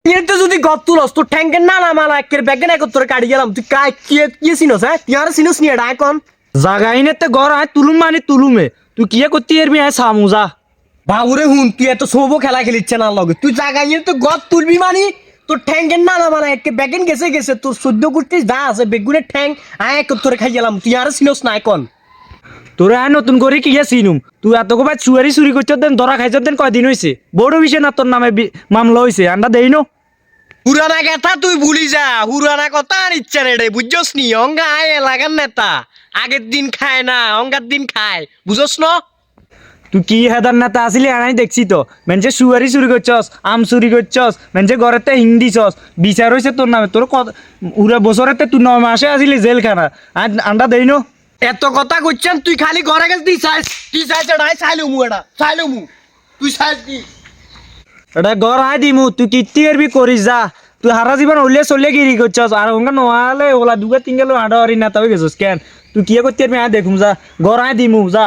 তো যদি গত তুলস তোর ঠ্যাঙ্কের না মালা একের ব্যাগে না তোর কাটি গেলাম তুই কি চিনস হ্যাঁ তুই আর চিনস নি এটা এখন জাগাইনে তে ঘর আয় তুলুম মানে তুলুমে তুই কিয়ে করতে এরবি আয় সামু যা। বাবুরে হুন তুই এত সবো খেলা খেলিচ্ছে না লগে তুই জায়গায় নিয়ে তো গদ তুলবি মানে তোর ঠ্যাঙ্কের না মানে একে ব্যাগেন গেছে তোর 14 কুটি যা আছে বেগুনের ঠ্যাং আয় এক তোরে খাই গেলাম তুই আর চিনস না এখন তোরে আয় নতুন করে কিয়া চিনুম তুই এত কবাই চুয়ারি চুরি করছ দেন ধরা খাইছ দেন কয়দিন হয়েছে বড় বিষয় না তোর নামে মামলা হয়েছে আন্ডা দেই নো। পুরানা কথা তুই ভুলি যা পুরানা কথা আর ইচ্ছা রে বুঝছস নি অঙ্গা আয় এলাকার নেতা আগের দিন খায় না অঙ্গার দিন খায় বুঝছস না তুই কি হেদার নেতা আসিলি আনাই দেখছি তো মেনছে সুয়ারি চুরি করছস আম চুরি করছস মেনছে ঘরেতে হিন্দি চস বিচার হয়েছে তোর নামে তোর উড়ে বছরেতে তুই 9 মাসে আসিলি জেলখানা আন্ডা দেই নো। এত কথা কইছেন তুই খালি ঘরে গেছ তুই চাইছ এটাই চাইলু মু তুই চাইছ দি এটা ঘর আয় দিমু তুই কিত্তি এরবি করিস যা তুই হারা জীবন উলিয়ে চলিয়ে গিরি করছস আর ওঙ্গা নোয়ালে ওলা দুগা তিনগেলো আডা হরি নেতা হয়ে গেছস কেন তুই কিয়ে করতে এরবি আয় দেখুম যা ঘর আয় দিমু যা।